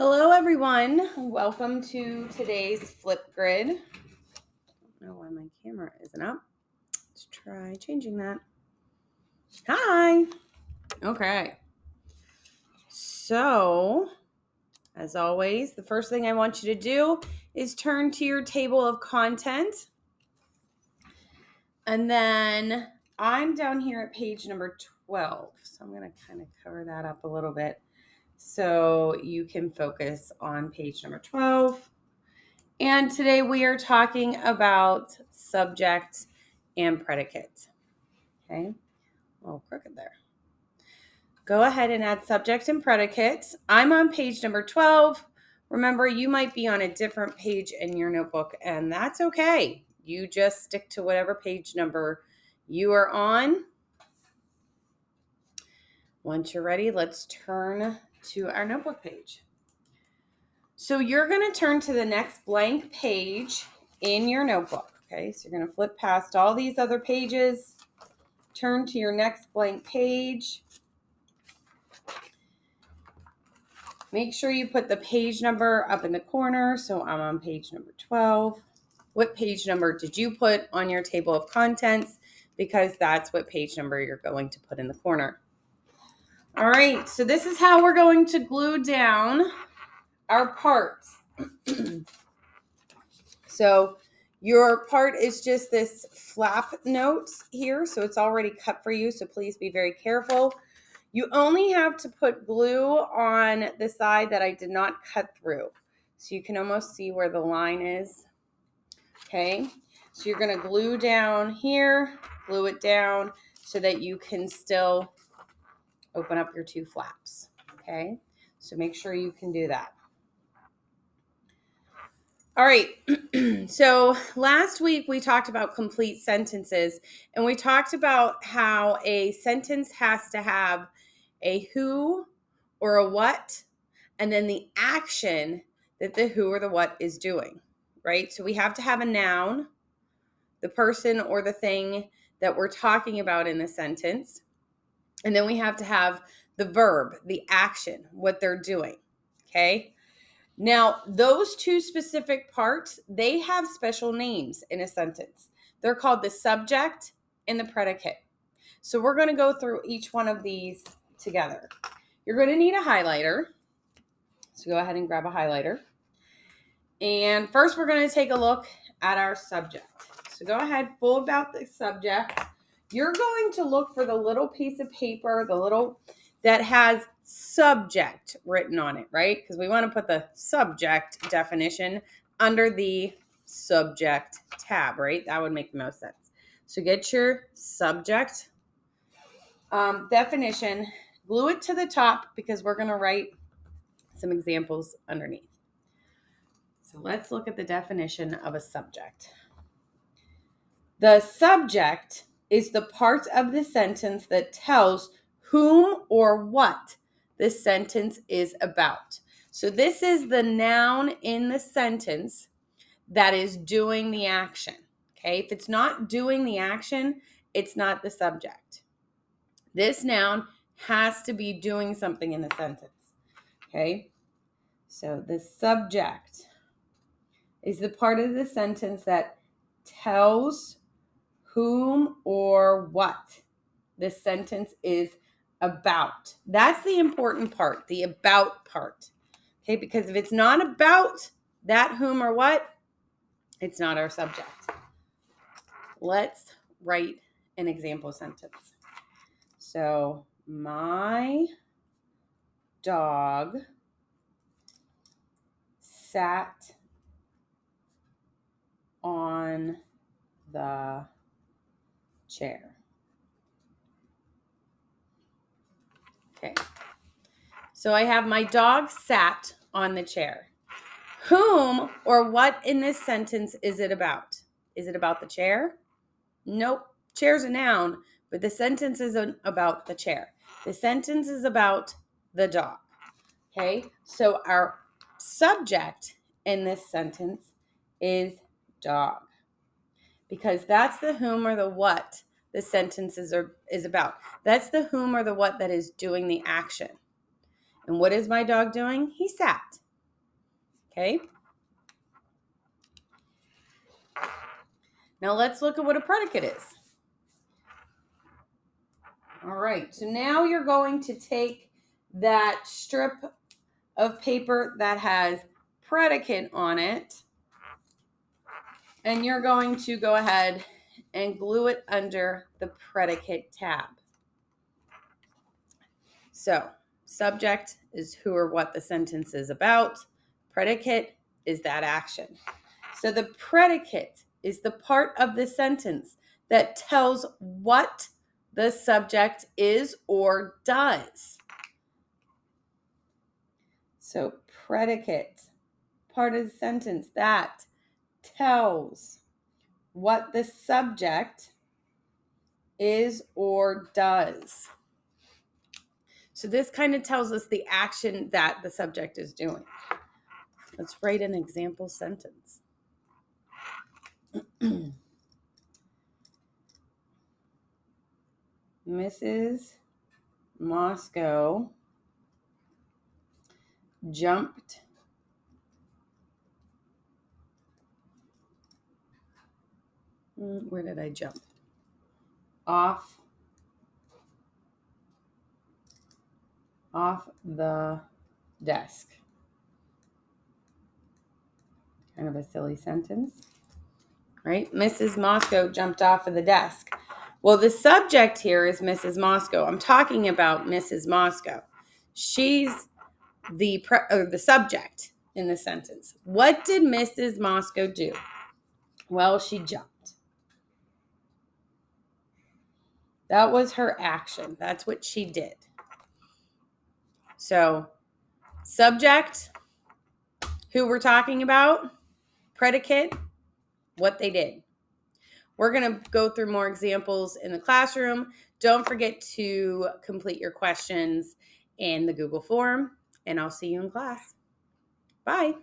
Hello, everyone. Welcome to today's flip grid. I don't know why my camera isn't up. Let's try changing that. Hi. Okay. So, as always, the first thing I want you to do is turn to your table of content. And then I'm down here at page number 12. So I'm going to kind of cover that up a little bit so you can focus on page number 12. And today we are talking about subject and predicate. Okay. Oh, crooked there. Go ahead and add subject and predicate. I'm on page number 12. Remember, you might be on a different page in your notebook, and that's okay. You just stick to whatever page number you are on. Once you're ready, let's turn to our notebook page. So you're going to turn to the next blank page in your notebook. Okay, so you're going to flip past all these other pages, turn to your next blank page. Make sure you put the page number up in the corner. So I'm on page number 12. What page number did you put on your table of contents? Because that's what page number you're going to put in the corner. All right, so this is how we're going to glue down our parts. So your part is just this flap notes here. So it's already cut for you. So please be very careful. You only have to put glue on the side that I did not cut through. So you can almost see where the line is. Okay. So you're going to glue down here, glue it down so that you can still open up your two flaps. Okay. So make sure you can do that. All right, so last week we talked about complete sentences, and we talked about how a sentence has to have a who or a what, and then the action that the who or the what is doing, right? So we have to have a noun, the person or the thing that we're talking about in the sentence, and then we have to have the verb, the action, what they're doing, okay? Now, those two specific parts, they have special names in a sentence. They're called the subject and the predicate. So we're going to go through each one of these together. You're going to need a highlighter. So go ahead and grab a highlighter. And first, we're going to take a look at our subject. So go ahead, fold out the subject. You're going to look for the little piece of paper, that has subject written on it, right? Because we want to put the subject definition under the subject tab, right? That would make the most sense. So get your subject definition, glue it to the top because we're going to write some examples underneath. So let's look at the definition of a subject. The subject is the part of the sentence that tells whom or what the sentence is about. So this is the noun in the sentence that is doing the action. Okay, if it's not doing the action, it's not the subject. This noun has to be doing something in the sentence. Okay, so the subject is the part of the sentence that tells whom or what the sentence is about. That's the important part, the about part. Okay, because if it's not about that whom or what, it's not our subject. Let's write an example sentence. So, my dog sat on the chair. Okay. So I have my dog sat on the chair. Whom or what in this sentence is it about? Is it about the chair? Nope. Chair's a noun, but the sentence isn't about the chair. The sentence is about the dog. Okay, so our subject in this sentence is dog, because that's the whom or the what the sentence is about. That's the whom or the what that is doing the action. And what is my dog doing? He sat. Okay. Now let's look at what a predicate is. All right. So now you're going to take that strip of paper that has predicate on it, and you're going to go ahead and glue it under the predicate tab. So, subject is who or what the sentence is about. Predicate is that action. So, the predicate is the part of the sentence that tells what the subject is or does. So, predicate, part of the sentence that tells what the subject is or does. So this kind of tells us the action that the subject is doing. Let's write an example sentence. Mrs. Moscow jumped where did I jump? Off the desk. Kind of a silly sentence, right? Mrs. Moscow jumped off of the desk. Well, the subject here is Mrs. Moscow. I'm talking about Mrs. Moscow. She's the subject in the sentence. What did Mrs. Moscow do? Well, she jumped. That was her action. That's what she did. So, subject, who we're talking about, predicate, what they did. We're going to go through more examples in the classroom. Don't forget to complete your questions in the Google form, and I'll see you in class. Bye.